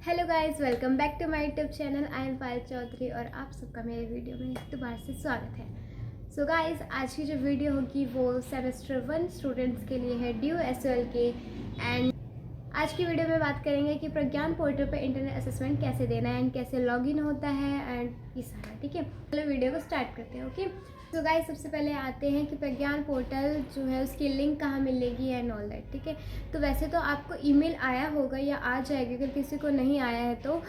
Hello guys, welcome back to my YouTube channel. I am Payal Chaudhary और आप सबका मेरे वीडियो में दोबारा से स्वागत है। सो गाइस, आज की जो वीडियो होगी वो सेमेस्टर 1 स्टूडेंट्स के लिए है, ड्यू एसओएल के। एंड आज की वीडियो में बात करेंगे कि प्रज्ञान पोर्टल पर इंटरनल असेसमेंट कैसे देना है एंड कैसे लॉगिन होता है एंड ये सारा। ठीक है, चलो वीडियो को स्टार्ट करते हैं। ओके, तो गाइस सबसे पहले आते हैं कि प्रज्ञान पोर्टल जो है उसकी लिंक कहाँ मिलेगी एंड ऑल दैट। ठीक है, तो वैसे तो आपको ईमेल आया होगा या आ जाएगा, अगर किसी को नहीं आया है तो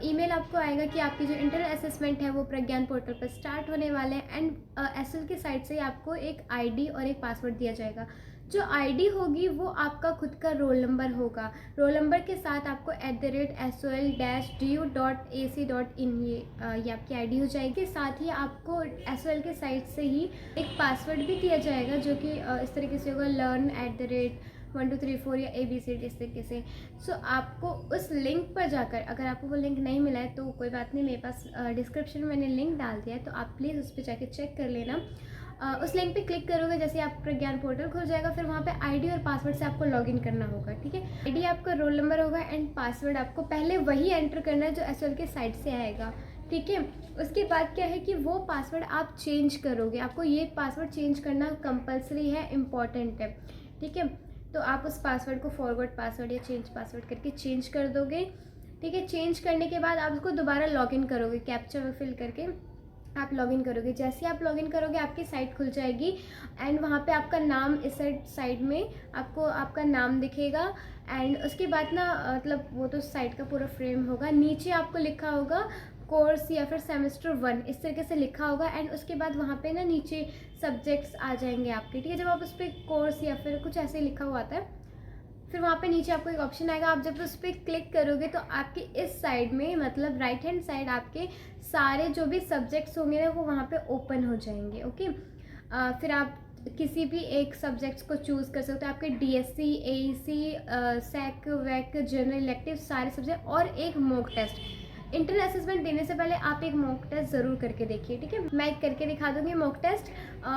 ईमेल आपको आएगा कि आपकी जो इंटरनल असेसमेंट है वो प्रज्ञान पोर्टल पर स्टार्ट होने वाले हैं। एंड एसएल की साइट से आपको एक आईडी और एक पासवर्ड दिया जाएगा। जो आईडी होगी वो आपका खुद का रोल नंबर होगा। रोल नंबर के साथ आपको @sol-du.ac.in ये आपकी आईडी हो जाएगी। साथ ही आपको एसओएल के साइट से ही एक पासवर्ड भी दिया जाएगा जो कि इस तरीके से होगा, learn@1234 या ABCD इस तरीके से। सो आपको उस लिंक पर जाकर, अगर आपको वो लिंक नहीं मिला है तो कोई बात नहीं, मेरे पास डिस्क्रिप्शन में मैंने लिंक डाल दिया है, तो आप प्लीज़ उस पर जाके चेक कर लेना। उस लिंक पे क्लिक करोगे जैसे आप प्रज्ञान पोर्टल खुल जाएगा, फिर वहाँ पे आईडी और पासवर्ड से आपको लॉगिन करना होगा। ठीक है, आईडी आपका रोल नंबर होगा एंड पासवर्ड आपको पहले वही एंटर करना है जो एसओएल के साइट से आएगा। ठीक है, उसके बाद क्या है कि वो पासवर्ड आप चेंज करोगे। आपको ये पासवर्ड चेंज करना कंपलसरी है, इम्पॉर्टेंट है। ठीक है, तो आप उस पासवर्ड को फॉरवर्ड पासवर्ड या चेंज पासवर्ड करके चेंज कर दोगे। ठीक है, चेंज करने के बाद आप उसको दोबारा लॉगिन करोगे, कैप्चा फिल करके आप लॉगिन करोगे। जैसे आप लॉगिन करोगे आपकी साइट खुल जाएगी एंड वहाँ पे आपका नाम, इस साइड में आपको आपका नाम दिखेगा। एंड उसके बाद ना मतलब वो तो साइट का पूरा फ्रेम होगा, नीचे आपको लिखा होगा कोर्स या फिर सेमेस्टर 1 इस तरीके से लिखा होगा। एंड उसके बाद वहाँ पे ना नीचे सब्जेक्ट्स आ जाएंगे आपके। ठीक है, जब आप उस पर कोर्स या फिर कुछ ऐसे लिखा हुआ आता है, फिर वहाँ पे नीचे आपको एक ऑप्शन आएगा। आप जब उस पर क्लिक करोगे तो आपके इस साइड में, मतलब राइट हैंड साइड, आपके सारे जो भी सब्जेक्ट्स होंगे ना वो वहाँ पे ओपन हो जाएंगे। ओके, फिर आप किसी भी एक सब्जेक्ट्स को चूज़ कर सकते हो। आपके DSC, AEC, SEC, VAC, general elective सारे सब्जेक्ट और एक मॉक टेस्ट। इंटरनल असेसमेंट देने से पहले आप एक मॉक टेस्ट ज़रूर करके देखिए। ठीक है, मैं एक करके दिखा दूँगी मॉक टेस्ट।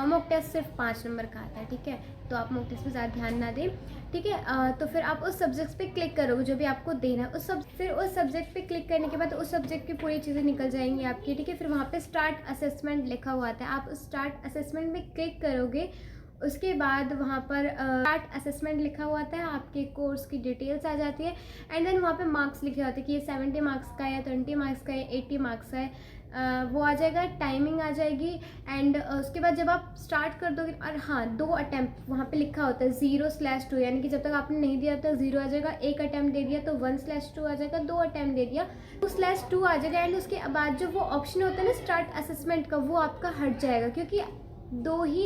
मॉक टेस्ट सिर्फ 5 नंबर का आता है। ठीक है, तो आप मॉक टेस्ट पर ज़्यादा ध्यान ना दें। ठीक है, तो फिर आप उस सब्जेक्ट पे क्लिक करोगे जो भी आपको देना है। फिर उस सब्जेक्ट पे क्लिक करने के बाद उस सब्जेक्ट की पूरी चीज़ें निकल जाएंगी आपकी। ठीक है, फिर वहाँ पे स्टार्ट असेसमेंट लिखा हुआ आता है। आप उस स्टार्ट असेसमेंट में क्लिक करोगे, उसके बाद वहाँ पर स्टार्ट असेसमेंट लिखा हुआ आता है, आपके कोर्स की डिटेल्स आ जाती है। एंड देन वहाँ पे मार्क्स लिखे होते हैं कि ये 70 मार्क्स का या 20 मार्क्स का या 80 मार्क्स का है। वो आ जाएगा, टाइमिंग आ जाएगी। एंड उसके बाद जब आप स्टार्ट कर दोगे, और हाँ, 2 अटैम्प्ट वहाँ पे लिखा होता है 0/2, यानी कि जब तक आपने नहीं दिया तक 0 आ जाएगा। 1 अटैम्प्ट दे दिया तो 1/2 आ जाएगा, 2 अटैम्प्ट दे दिया 2/2 आ जाएगा। एंड उसके बाद जो वो ऑप्शन होता है ना स्टार्ट असेसमेंट का, वो आपका हट जाएगा, क्योंकि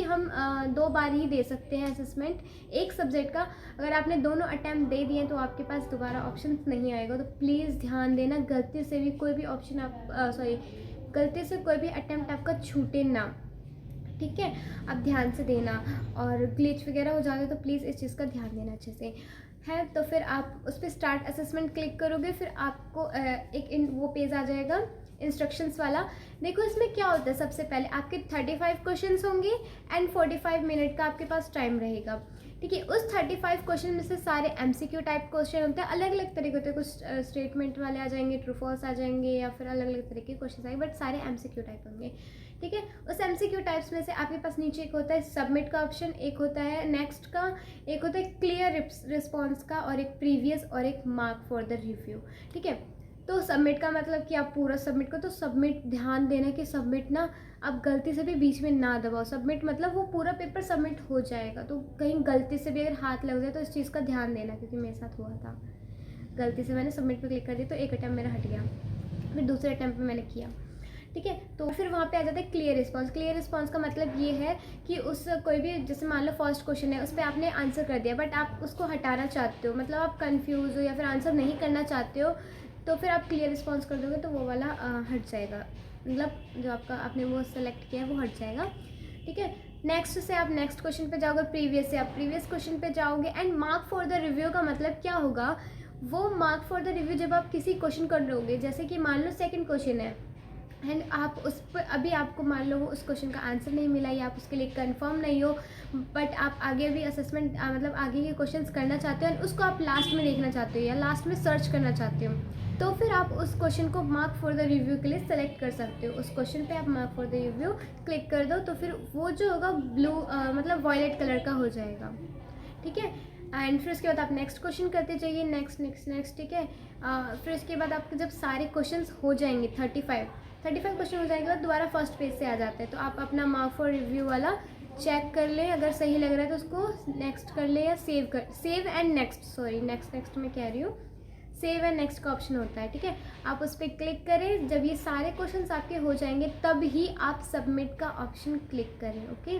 हम 2 बार ही दे सकते हैं असेसमेंट एक सब्जेक्ट का। अगर आपने दोनों अटैम्प्ट दे दिए तो आपके पास दोबारा ऑप्शन नहीं आएगा। तो प्लीज़ ध्यान देना, गलती से भी कोई भी ऑप्शन गलती से कोई भी अटैम्प्ट आपका छूटे ना। ठीक है, आप ध्यान से देना, और ग्लिच वगैरह हो जाए तो प्लीज़ इस चीज़ का ध्यान देना अच्छे से है। तो फिर आप उस पर स्टार्ट असेसमेंट क्लिक करोगे, फिर आपको वो पेज आ जाएगा इंस्ट्रक्शंस वाला। देखो इसमें क्या होता है, सबसे पहले आपके 35 क्वेश्चंस होंगे एंड 45 मिनट का आपके पास टाइम रहेगा। ठीक है, उस 35 क्वेश्चन में से सारे एमसीक्यू टाइप क्वेश्चन होते हैं, अलग अलग तरीके होते हैं। कुछ स्टेटमेंट वाले आ जाएंगे, ट्रू फॉल्स आ जाएंगे, या फिर अलग अलग तरीके के क्वेश्चन आएंगे, बट सारे एमसीक्यू टाइप होंगे। ठीक है, उस एमसीक्यू टाइप्स में से आपके पास नीचे एक होता है सबमिट का ऑप्शन, एक होता है नेक्स्ट का, एक होता है क्लियर रिस्पॉन्स का, और एक प्रीवियस, और एक मार्क फॉर द रिव्यू। ठीक है, तो सबमिट का मतलब कि आप पूरा सबमिट करो। तो सबमिट, ध्यान देना कि सबमिट ना आप गलती से भी बीच में ना दबाओ। सबमिट मतलब वो पूरा पेपर सबमिट हो जाएगा, तो कहीं गलती से भी अगर हाथ लग जाए तो इस चीज़ का ध्यान देना, क्योंकि मेरे साथ हुआ था। गलती से मैंने सबमिट पे क्लिक कर दिया तो एक अटैम्प्ट मेरा हट गया, फिर दूसरे अटैम्प्ट पे मैंने किया। ठीक है, तो फिर वहाँ पे आ जाता है क्लियर रिस्पॉन्स। क्लियर रिस्पॉन्स का मतलब ये है कि उस कोई भी, जैसे मान लो फर्स्ट क्वेश्चन है, उस पर आपने आंसर कर दिया बट आप उसको हटाना चाहते हो, मतलब आप कंफ्यूज हो या फिर आंसर नहीं करना चाहते हो, तो फिर आप क्लियर रिस्पॉन्स कर दोगे तो वो वाला हट जाएगा, मतलब जो आपने वो सेलेक्ट किया है वो हट जाएगा। ठीक है, नेक्स्ट से आप नेक्स्ट क्वेश्चन पे जाओगे, प्रीवियस से आप प्रीवियस क्वेश्चन पे जाओगे। And mark for the review का मतलब क्या होगा, वो मार्क फॉर द रिव्यू जब आप किसी क्वेश्चन कर रहोगे, जैसे कि मान लो सेकंड क्वेश्चन है एंड आप उस पर अभी आपको मान लो उस क्वेश्चन का आंसर नहीं मिला या आप उसके लिए कंफर्म नहीं हो, बट आप आगे भी असेसमेंट मतलब आगे के क्वेश्चंस करना चाहते हो एंड उसको आप लास्ट में देखना चाहते हो या लास्ट में सर्च करना चाहते हो। तो फिर आप उस क्वेश्चन को मार्क फॉर द रिव्यू के लिए सेलेक्ट कर सकते हो। उस क्वेश्चन पे आप mark for the review click कर दो तो फिर वो जो होगा ब्लू मतलब वॉयलेट कलर का हो जाएगा, ठीक है। एंड फिर उसके बाद आप नेक्स्ट क्वेश्चन करते जाइए, नेक्स्ट नेक्स्ट नेक्स्ट, ठीक है। फिर उसके बाद आपके जब सारे क्वेश्चंस हो जाएंगे 35 क्वेश्चन हो जाएंगे बाद दोबारा फर्स्ट पेज से आ जाते हैं। तो आप अपना मार्क फॉर रिव्यू वाला चेक कर लें, अगर सही लग रहा है तो उसको नेक्स्ट कर ले या save and next, sorry next मैं कह रही हूँ, सेव एंड नेक्स्ट का ऑप्शन होता है, ठीक है। आप उस पर क्लिक करें, जब ये सारे क्वेश्चंस आपके हो जाएंगे तब ही आप सबमिट का ऑप्शन क्लिक करें, ओके।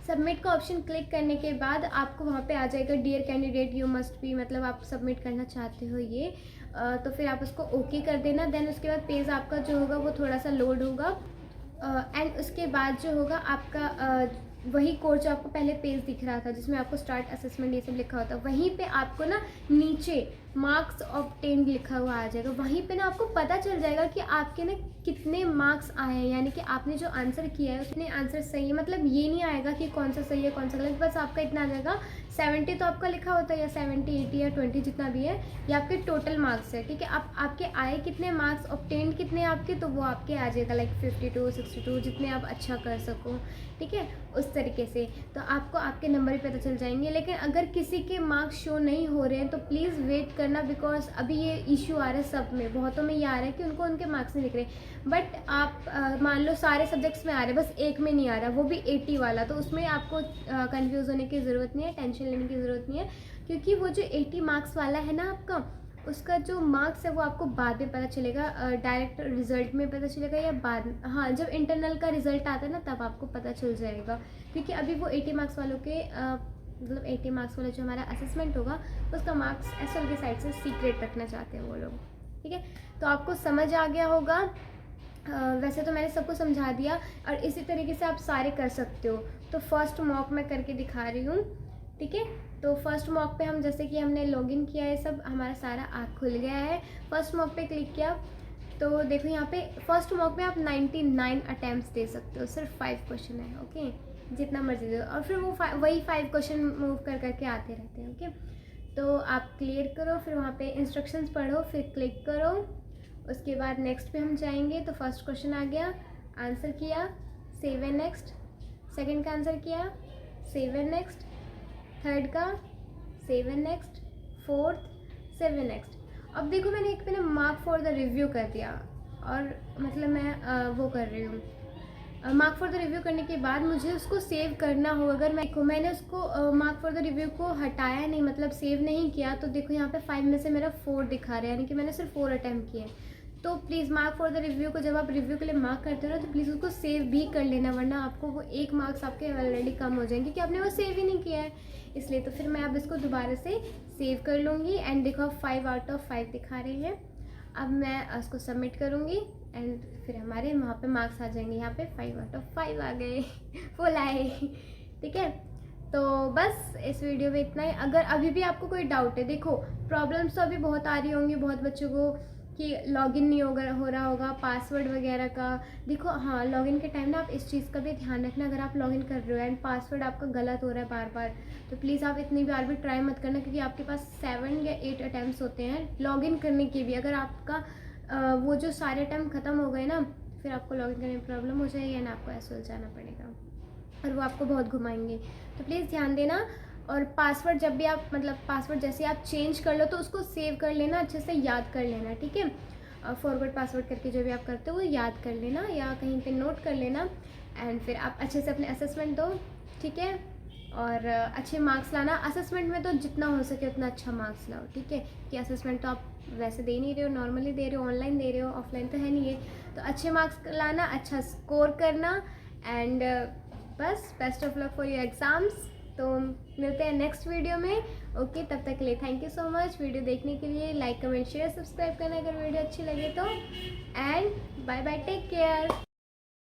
सबमिट का ऑप्शन क्लिक करने के बाद आपको वहाँ पे आ जाएगा dear candidate you must be, मतलब आप सबमिट करना चाहते हो ये, तो फिर आप उसको ओके कर देना। देन उसके बाद पेज आपका जो होगा वो थोड़ा सा लोड होगा, एंड उसके बाद जो होगा आपका वही कोड जो आपको पहले पेज दिख रहा था जिसमें आपको स्टार्ट असेसमेंट ये सब लिखा होता है, वहीं पे आपको ना नीचे मार्क्स ऑब्टेन्ड लिखा हुआ आ जाएगा। वहीं पे ना आपको पता चल जाएगा कि आपके ना कितने मार्क्स आए हैं, यानी कि आपने जो आंसर किया है उसने आंसर सही है। मतलब ये नहीं आएगा कि कौन सा सही है कौन सा गलत, बस आपका इतना आ जाएगा 70 तो आपका लिखा होता है, या 70 80 या 20 जितना भी है, ये आपके टोटल मार्क्स है, ठीक है। आप आपके आए कितने मार्क्स, ऑब्टेन्ड कितने आपके, तो वो आपके आ जाएगा लाइक 52 62 जितने आप अच्छा कर सको, ठीक है, उस तरीके से। तो आपको आपके नंबर भी पता चल जाएंगे। लेकिन अगर किसी के मार्क्स शो नहीं हो रहे हैं तो प्लीज़ वेट करना, बिकॉज अभी ये इशू आ रहा है सब में, बहुतों में ये आ रहा है कि उनको उनके मार्क्स नहीं दिख रहे। बट आप मान लो सारे सब्जेक्ट्स में आ रहे हैं, बस एक में नहीं आ रहा, वो भी 80 वाला, तो उसमें आपको कंफ्यूज होने की ज़रूरत नहीं है, टेंशन लेने की ज़रूरत नहीं है, क्योंकि वो जो 80 मार्क्स वाला है ना आपका, उसका जो मार्क्स है वो आपको बाद में पता चलेगा, डायरेक्ट रिजल्ट में पता चलेगा या बाद में, हाँ जब इंटरनल का रिजल्ट आता है ना तब आपको पता चल जाएगा। क्योंकि अभी वो 80 मार्क्स वालों के मतलब 80 मार्क्स वाला जो हमारा असेसमेंट होगा उसका मार्क्स एसएल की साइड से सीक्रेट रखना चाहते हैं वो लोग, ठीक है। तो आपको समझ आ गया होगा। वैसे तो मैंने सबको समझा दिया, और इसी तरीके से आप सारे कर सकते हो। तो फर्स्ट मॉक मैं करके दिखा रही हूँ, ठीक है। तो फर्स्ट मॉक पे हम जैसे कि हमने लॉगिन किया है, सब हमारा सारा आँख खुल गया है। फर्स्ट मॉक पे क्लिक किया तो देखो यहाँ पे फर्स्ट मॉक में आप 99 अटैम्प्ट्स दे सकते हो, सिर्फ 5 क्वेश्चन है, ओके, जितना मर्जी दो, और फिर वो वही 5 क्वेश्चन मूव कर करके आते रहते हैं, ओके। तो आप क्लियर करो, फिर वहाँ पे इंस्ट्रक्शंस पढ़ो, फिर क्लिक करो। उसके बाद नेक्स्ट पे हम जाएंगे तो फर्स्ट क्वेश्चन आ गया, आंसर किया, सेव एंड नेक्स्ट। सेकंड का आंसर किया, सेव एंड नेक्स्ट। थर्ड का, save and next. Fourth, save and next. अब देखो मैंने एक पे ना मार्क फॉर द रिव्यू कर दिया, और मतलब मैं वो कर रही हूँ, मार्क फॉर द रिव्यू करने के बाद मुझे उसको सेव करना हो, अगर मैंने उसको मार्क फॉर द रिव्यू को हटाया नहीं, मतलब सेव नहीं किया, तो देखो यहाँ पे 5 में से मेरा 4 दिखा रहा है, यानी कि मैंने सिर्फ 4 अटैम्प्ट किए। तो please mark for the review को जब आप रिव्यू के लिए मार्क करते हो ना तो प्लीज़ उसको सेव भी कर लेना, वरना आपको वो 1 मार्क्स आपके ऑलरेडी कम हो जाएंगे क्योंकि आपने वो सेव ही नहीं किया है, इसलिए। तो फिर मैं अब इसको दोबारा से सेव कर लूँगी, एंड देखो अब 5 आउट ऑफ 5 दिखा रहे हैं। अब मैं उसको सबमिट करूँगी, एंड फिर हमारे वहाँ पे मार्क्स आ जाएंगे, यहाँ पे 5 आउट ऑफ 5 आ गए, फुल आए, ठीक है। तो बस इस वीडियो में इतना ही। अगर अभी भी आपको कोई डाउट है, देखो प्रॉब्लम्स तो अभी बहुत आ रही होंगी बहुत बच्चों को कि लॉगिन नहीं हो रहा होगा, पासवर्ड वगैरह का। देखो हाँ, लॉगिन के टाइम ना आप इस चीज़ का भी ध्यान रखना, अगर आप लॉगिन कर रहे हो एंड पासवर्ड आपका गलत हो रहा है बार बार, तो प्लीज़ आप इतनी बार भी ट्राई मत करना, क्योंकि आपके पास 7 या 8 अटैम्प्ट्स होते हैं लॉगिन करने के भी। अगर आपका वो जो सारे अटैम्प्ट ख़त्म हो गए ना, फिर आपको लॉगिन करने में प्रॉब्लम हो जाएगी एंड आपको एसएल जाना पड़ेगा, और वो आपको बहुत घुमाएंगे। तो प्लीज़ ध्यान देना। और पासवर्ड जब भी आप मतलब पासवर्ड जैसे आप चेंज कर लो तो उसको सेव कर लेना, अच्छे से याद कर लेना, ठीक है। फॉरवर्ड पासवर्ड करके जो भी आप करते हो वो याद कर लेना या कहीं पे नोट कर लेना, एंड फिर आप अच्छे से अपने असेसमेंट दो, ठीक है। और अच्छे मार्क्स लाना। असेसमेंट में तो जितना हो सके उतना अच्छा मार्क्स लाओ, ठीक है, कि असेसमेंट तो आप वैसे दे नहीं रहे हो, नॉर्मली दे रहे हो, ऑनलाइन दे रहे हो, ऑफलाइन तो है नहीं है। तो अच्छे मार्क्स लाना, अच्छा स्कोर करना, एंड बस best of luck for your exams. तो मिलते हैं नेक्स्ट वीडियो में, ओके। तब तक के लिए thank you so much. Video देखने के लिए लाइक कमेंट शेयर सब्सक्राइब करना अगर वीडियो अच्छी लगे तो, and bye bye, take care.